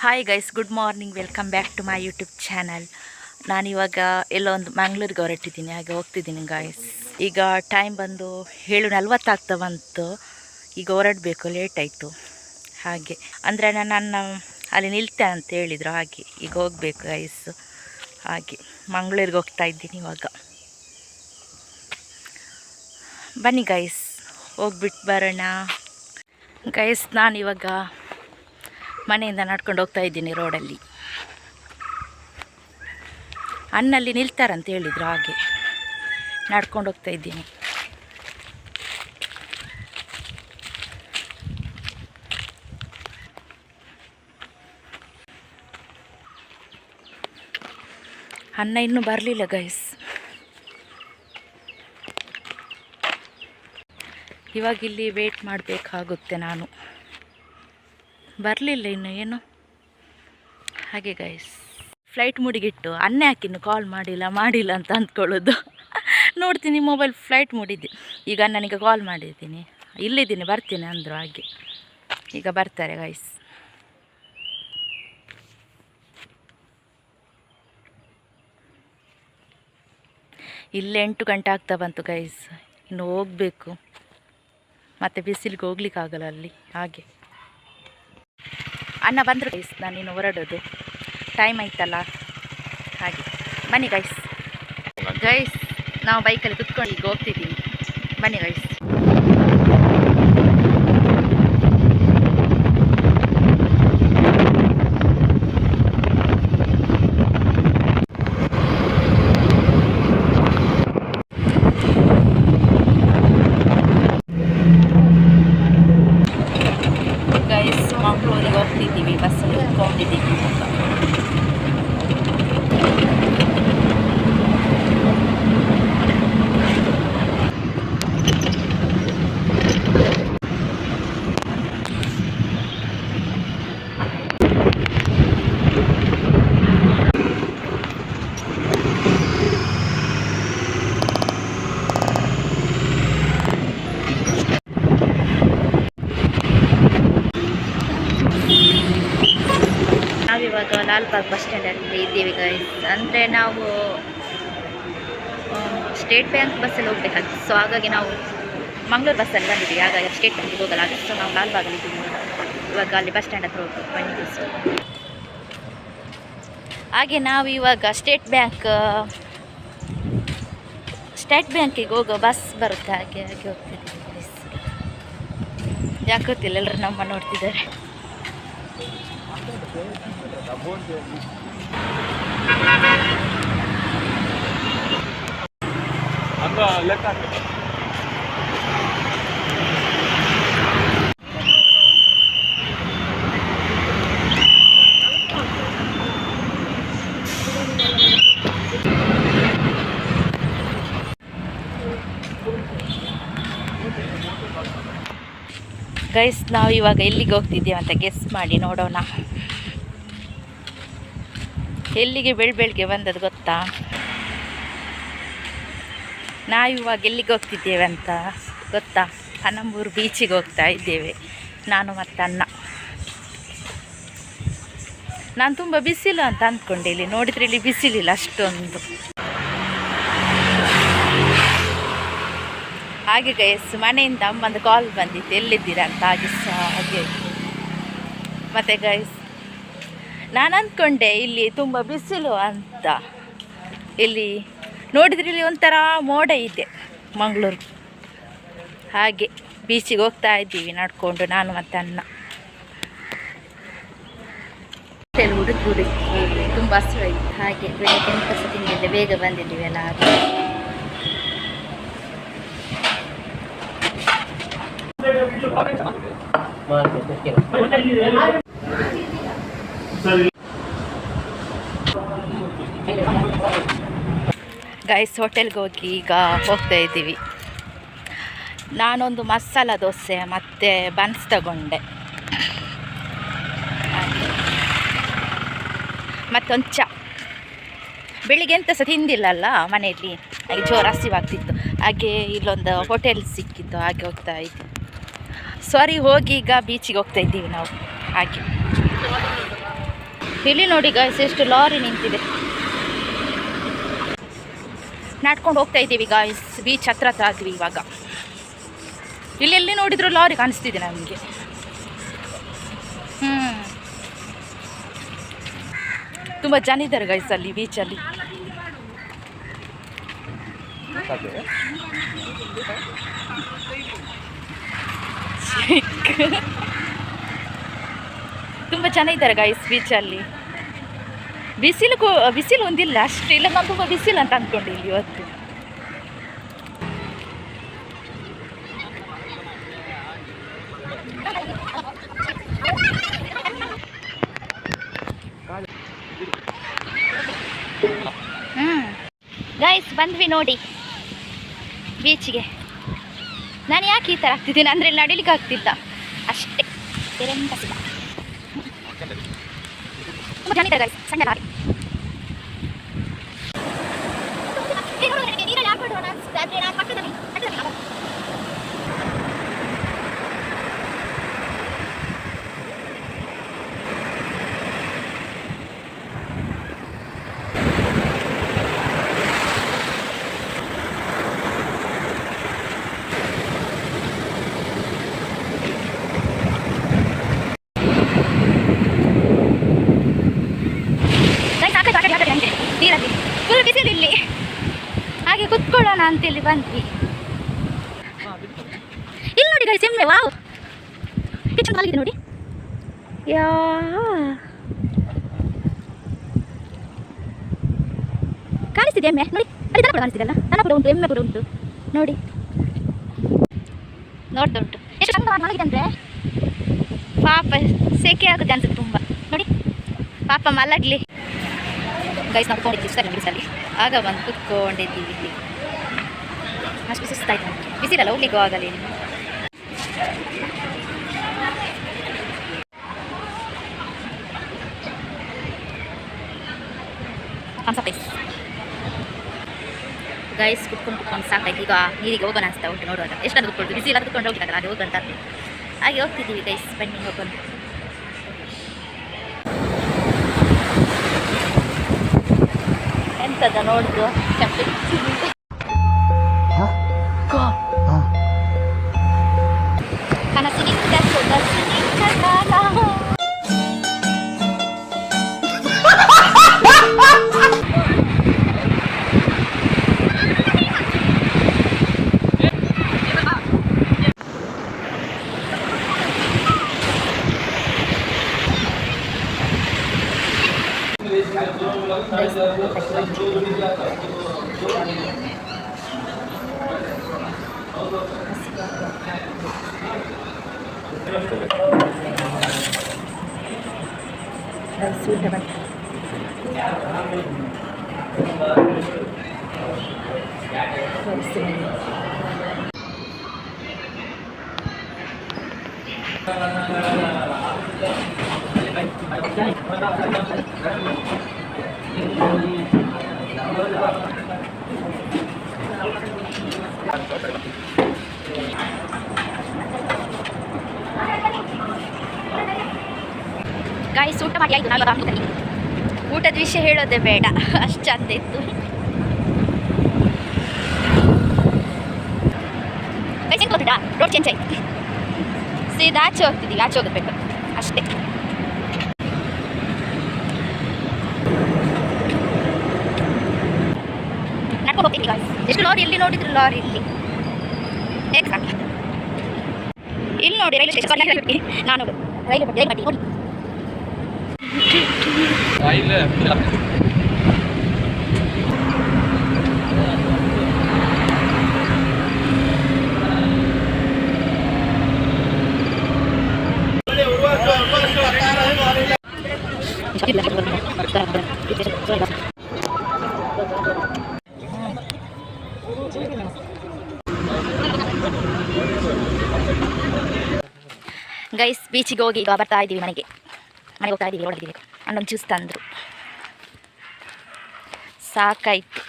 Hi guys, good morning. Welcome back to my YouTube channel. ನಾನಿವಾಗ ಎಲ್ಲೋ ಒಂದು ಮ್ಯಾಂಗ್ಳೂರಿಗೆ ಹೊರಟಿದ್ದೀನಿ, ಹಾಗೆ ಹೋಗ್ತಿದ್ದೀನಿ ಗಾಯ್ಸ್. ಈಗ ಟೈಮ್ ಬಂದು 7:40 ಆಗ್ತಾ ಬಂತು. ಈಗ ಹೊರಡಬೇಕು, ಲೇಟ್ ಆಯಿತು. ಹಾಗೆ ಅಂದರೆ ನನ್ನ ಅಲ್ಲಿ ನಿಲ್ತೆ ಅಂತ ಹೇಳಿದರು, ಹಾಗೆ ಈಗ ಹೋಗಬೇಕು ಗೈಸ್. ಹಾಗೆ ಮಂಗಳೂರಿಗೆ ಹೋಗ್ತಾ ಇದ್ದೀನಿ ಇವಾಗ. ಬನ್ನಿ ಗೈಸ್, ಹೋಗ್ಬಿಟ್ಟು ಬರೋಣ. ಗೈಸ್, ನಾನಿವಾಗ ಮನೆಯಿಂದ ನಡ್ಕೊಂಡು ಹೋಗ್ತಾ ಇದ್ದೀನಿ ರೋಡಲ್ಲಿ. ಅನ್ನಲ್ಲಿ ನಿಲ್ತಾರಂತ ಹೇಳಿದರು, ಹಾಗೆ ನಡ್ಕೊಂಡು ಹೋಗ್ತಾ ಇದ್ದೀನಿ. ಅನ್ನ ಇನ್ನೂ ಬರಲಿಲ್ಲ ಗೈಸ್. ಇವಾಗ ಇಲ್ಲಿ ವೇಟ್ ಮಾಡಬೇಕಾಗುತ್ತೆ ನಾನು. ಬರಲಿಲ್ಲ ಇನ್ನು ಏನು. ಹಾಗೆ ಗೈಸ್, ಫ್ಲೈಟ್ ಮೂಡಿಗಿಟ್ಟು ಅನ್ನ ಯಾಕಿನ್ನು ಕಾಲ್ ಮಾಡಿಲ್ಲ ಅಂತ ಅಂದ್ಕೊಳ್ಳೋದು. ನೋಡ್ತೀನಿ ಮೊಬೈಲ್ ಫ್ಲೈಟ್ ಮೂಡಿದ್ದೆ. ಈಗ ನನಗೆ ಕಾಲ್ ಮಾಡಿದ್ದೀನಿ, ಇಲ್ಲಿದ್ದೀನಿ ಬರ್ತೀನಿ ಅಂದರು. ಹಾಗೆ ಈಗ ಬರ್ತಾರೆ ಗೈಸ್. ಇಲ್ಲೇ 8 ಗಂಟೆ ಆಗ್ತಾ ಬಂತು ಗೈಸ್. ಇನ್ನು ಹೋಗಬೇಕು, ಮತ್ತು ಬಿಸಿಲಿಗೆ ಹೋಗ್ಲಿಕ್ಕಾಗಲ್ಲ ಅಲ್ಲಿ. ಹಾಗೆ ಅನ್ನ ಬಂದರು ಗೈಸ್, ನಾನಿನ್ನು ಹೊರಡೋದು, ಟೈಮ್ ಆಯ್ತಲ್ಲ. ಹಾಗೆ ಬನ್ನಿ ಗೈಸ್. ನಾವು ಬೈಕಲ್ಲಿ ಕುತ್ಕೊಂಡು ಈಗ ಹೋಗ್ತಿದ್ದೀವಿ. ಬನ್ನಿ ಗೈಸ್. ಮಂಗಳೂರಿಗೆ ಹೋಗ್ತಿದ್ದೀವಿ, ಬಸ್ಸಲ್ಲಿ ಕುತ್ಕೊಂಡಿದ್ದೀವಿ. ನಾವಿವಾಗ ಲಾಲ್ಬಾಗ್ ಬಸ್ ಸ್ಟ್ಯಾಂಡಲ್ಲಿ ಇದ್ದೀವಿ ಗೈಸ್. ಅಂದರೆ ನಾವು ಸ್ಟೇಟ್ ಬ್ಯಾಂಕ್ ಬಸ್ಸಲ್ಲಿ ಹೋಗ್ಬೇಕಾಗಿತ್ತು. ಸೊ ಹಾಗಾಗಿ ನಾವು ಮಂಗಳೂರು ಬಸ್ಸಲ್ಲಿ ಬಂದಿದ್ದೀವಿ. ಹಾಗಾಗಿ ಸ್ಟೇಟ್ ಬ್ಯಾಂಕಿಗೆ ಹೋಗಲ್ಲ. ಸೊ ನಾವು ಲಾಲ್ಬಾಗಲ್ಲಿ ಇದ್ದೀವಿ. ಇವಾಗ ಅಲ್ಲಿ ಬಸ್ ಸ್ಟ್ಯಾಂಡ್ ಹತ್ರ ಹೋಗ್ಬೇಕು, ಬಂದಿದ್ದೀವಿ. ಸೊ ಹಾಗೆ ನಾವು ಇವಾಗ ಸ್ಟೇಟ್ ಬ್ಯಾಂಕಿಗೆ ಹೋಗೋ ಬಸ್ ಬರುತ್ತೆ. ಹಾಗೆ ಹೋಗ್ತಿದ್ದೀವಿ ಗೈಸ್. ಯಾಕೆ ಗೊತ್ತಿಲ್ಲ, ಎಲ್ಲರೂ ನಮ್ಮ ನೋಡ್ತಿದ್ದಾರೆ. ಗೈಸ್, ನಾವು ಇವಾಗ ಎಲ್ಲಿಗೆ ಹೋಗ್ತಿದ್ದೀವಿ ಅಂತ ಗೆಸ್ ಮಾಡಿ ನೋಡೋಣ. ಎಲ್ಲಿಗೆ ಬೆಳಗ್ಗೆ ಬಂದದ್ದು ಗೊತ್ತಾ? ನಾವು ಇವಾಗ ಎಲ್ಲಿಗೆ ಹೋಗ್ತಿದ್ದೇವೆ ಅಂತ ಗೊತ್ತಾ? ಪಣಂಬೂರು ಬೀಚಿಗೆ ಹೋಗ್ತಾ ಇದ್ದೇವೆ, ನಾನು ಮತ್ತು ಅಣ್ಣ. ನಾನು ತುಂಬ ಬಿಸಿಲು ಅಂತ ಅಂದ್ಕೊಂಡೆ. ಇಲ್ಲಿ ನೋಡಿದರೆ ಇಲ್ಲಿ ಬಿಸಿಲಿಲ್ಲ ಅಷ್ಟೊಂದು. ಹಾಗೆ ಗೈಸ್, ಮನೆಯಿಂದ ಅಮ್ಮಂದು ಕಾಲ್ ಬಂದಿತ್ತು, ಎಲ್ಲಿದ್ದೀರಾ ಅಂತ. ಹಾಗೆ ಮತ್ತು ಗೈಸ್, ನಾನು ಅಂದ್ಕೊಂಡೆ ಇಲ್ಲಿ ತುಂಬ ಬಿಸಿಲು ಅಂತ. ಇಲ್ಲಿ ನೋಡಿದರೆ ಇಲ್ಲಿ ಒಂಥರ ಮೋಡ ಇದೆ ಮಂಗಳೂರು. ಹಾಗೆ ಬೀಚಿಗೆ ಹೋಗ್ತಾ ಇದ್ದೀವಿ ನಡ್ಕೊಂಡು, ನಾನು ಮತ್ತು ಅಣ್ಣ. ಹುಡುಕಿ ತುಂಬ ಹಸಿವಾಯಿತು. ಹಾಗೆ ಬೆಳಗ್ಗೆ ಎಂತ ಸಹ ತಿಂದಿದ್ದೆ, ಬೇಗ ಬಂದಿದ್ದೀವಿ ಎಲ್ಲ. ಹಾಗೆ ಗೈಸ್, ಹೋಟೆಲ್ಗೆ ಹೋಗಿ ಈಗ ಹೋಗ್ತಾ ಇದ್ದೀವಿ. ನಾನೊಂದು ಮಸಾಲ ದೋಸೆ ಮತ್ತು ಬನ್ಸ್ ತಗೊಂಡೆ, ಮತ್ತೊಂದು ಚಾ. ಬೆಳಿಗ್ಗೆ ಎಂತ ಸಹ ತಿಂದಿಲ್ಲಲ್ಲ ಮನೆಯಲ್ಲಿ, ಹಾಗೆ ಜೋರು ಹಸಿವಾಗ್ತಿತ್ತು. ಹಾಗೆ ಇಲ್ಲೊಂದು ಹೋಟೆಲ್ ಸಿಕ್ಕಿತ್ತು, ಹಾಗೆ ಹೋಗ್ತಾ ಇದ್ವಿ. ಸಾರಿ, ಹೋಗಿ ಈಗ ಬೀಚಿಗೆ ಹೋಗ್ತಾ ಇದ್ದೀವಿ ನಾವು. ಹಾಗೆ ಇಲ್ಲಿ ನೋಡಿ ಗಾಯ್ಸ್ ಎಷ್ಟು ಲಾರಿ ನಿಂತಿದೆ. ನಡ್ಕೊಂಡು ಹೋಗ್ತಾ ಇದ್ದೀವಿ ಗಾಯ್ಸ್, ಬೀಚ್ ಹತ್ರ ಆದ್ವಿ ಇವಾಗ. ಇಲ್ಲಿ ಎಲ್ಲಿ ನೋಡಿದ್ರು ಲಾರಿ ಕಾಣಿಸ್ತಿದೆ ನಮಗೆ. ತುಂಬ ಜನ ಇದ್ದಾರೆ ಗೈಸ್ ಅಲ್ಲಿ ಬೀಚಲ್ಲಿ. ತುಂಬ ಜನ ಇದ್ದಾರೆ ಗೈಸ್ ಬೀಚಲ್ಲಿ. ಬಿಸಿಲು ಒಂದಿಲ್ಲ ಅಷ್ಟು, ಇಲ್ಲ ನಾನು ತುಂಬ ಬಿಸಿಲು ಅಂತ ಅಂದ್ಕೊಂಡಿಲ್ಲ ಇವತ್ತು. ಗೈಸ್ ಬಂದ್ವಿ ನೋಡಿ ಬೀಚಿಗೆ. ನಾನು ಯಾಕೆ ಈ ಥರ ಆಗ್ತಿದ್ದೀನಿ ಅಂದರೆ ಇಲ್ಲಿ ನಡಿಲಿಕ್ಕೆ ಆಗ್ತಿಲ್ಲ ಅಷ್ಟೇ, ಬೇರೆ ಎಂತ ಸಿಗ. ತುಂಬ ಜನ ಇದ್ದಾರೆ ಗೈಸ್, ಸಣ್ಣ ಲಾರಿ. ನೀರಲ್ಲಿ ಫುಲ್ ಬಿಸಿಲು ಇಲ್ಲಿ, ಹಾಗೆ ಕುತ್ಕೊಳ್ಳೋಣ ಅಂತೇಳಿ ಬಂದ್ವಿ. ಇಲ್ಲಿ ನೋಡಿ ಗೈಸ್ ಎಮ್ಮೆ, ವಾವ್ ಎಷ್ಟು ಚೆನ್ನಾಗಿದೆ ನೋಡಿ. ಕಾಣಿಸ್ತಿದೆ ಎಮ್ಮೆ ನೋಡಿ, ಅಲ್ಲಿ ದನ ಕೂಡ ಕಾಣಿಸ್ತಿದೆಲ್ಲ, ದನ ಕೂಡ ಉಂಟು, ಎಮ್ಮೆ ಕೂಡ ಉಂಟು ನೋಡಿ, ನೋಡ್ತಾ ಉಂಟು. ಎಷ್ಟು ಚಂದ ಮಲಗಿದೆ ಪಾಪ, ಸೆಕೆ ಆಗುತ್ತೆ ಅನ್ಸುತ್ತೆ ತುಂಬ ನೋಡಿ, ಪಾಪ ಮಲಗಲಿ. ಗೈಸ್ ನಾವು ಕುತ್ಕೊಂಡಿದ್ದೀವಿ ಸರ್ ಬಿಸಿಲಲ್ಲಿ, ಆಗ ಬಂದು ಕುತ್ಕೊಂಡಿದ್ದೀವಿ ಇಲ್ಲಿ. ಅಷ್ಟು ಸುಸ್ತಾಯ್ತು ನಮಗೆ, ಬಿಸಿಲಲ್ಲ ಹೋಗ್ಲಿಕ್ಕೂ ಆಗಲ್ಲ ಇಲ್ಲಿ. ಗೈಸ್ ಕುತ್ಕೊಂಡು ಸಾಕಾಯ್ತು, ಈಗ ನೀರಿಗೆ ಹೋಗೋಣ ಅನಿಸ್ತಾ ಉಂಟು ನೋಡುವಾಗ. ಎಷ್ಟೊಂದು ಕುತ್ಕೊಳ್ತು, ಬಿಸಿಲ ಕುತ್ಕೊಂಡು ಹೋಗ್ಲಿಕ್ಕಾಗಲ್ಲ, ಹಾಗೆ ಹೋಗಂತ ಹಾಗೆ ಹೋಗ್ತಿದ್ದೀವಿ ಗೈಸ್, ಬನ್ನಿ ಹೋಗೋಣ. ಎಂತದ ನೋಡುದು ಕನಸಿನಿಂದ ಗಾಯ್ಸ್ ಊಟ ಮಾಡಿ ಆಯಿತು, ನಾನು ಊಟದ ವಿಷಯ ಹೇಳೋದೇ ಬೇಡ, ಅಷ್ಟು ಚಂದ ಇತ್ತು. ಗೈಸ್ ಗೊತ್ತಿಲ್ಲ, ರೋಡ್ ಚೇಂಜ್ ಆಯ್ತು, ಸೀದಾ ಆಚೆ ಹೋಗ್ತಿದ್ದೀವಿ, ಆಚೆ ಹೋಗಬೇಕು ಅಷ್ಟೇ. ನಡ್ಕೊಂಡು ಹೋಗ್ತೀನಿ ಗಾಯ್ಸ್. ಎಷ್ಟು ಲಾರಿ ಎಲ್ಲಿ ನೋಡಿದ್ರು ಲಾರಿ ಇಲ್ಲಿ ಹೇಗೆ ಸಾಕು. ಇಲ್ಲಿ ನೋಡಿ ರೈಲ್ವೆ ಸ್ಟೇಷನ್, ನಾನು ರೈಲ್ವೆ ಪಟ್ಟಿ ನೋಡಿ. ಗೈಸ್ ಬೀಚಿಗೆ ಹೋಗಿ ಈಗ ಬರ್ತಾ ಇದ್ದೀವಿ, ಮನೆಗೆ ಹೋಗ್ತಾ ಇದ್ದೀವಿ. ಹೊರಡಿದ್ದೀವಿ, ಅಣ್ಣೊಂದು ಜ್ಯೂಸ್ ತಂದರು, ಸಾಕಾಯ್ತು.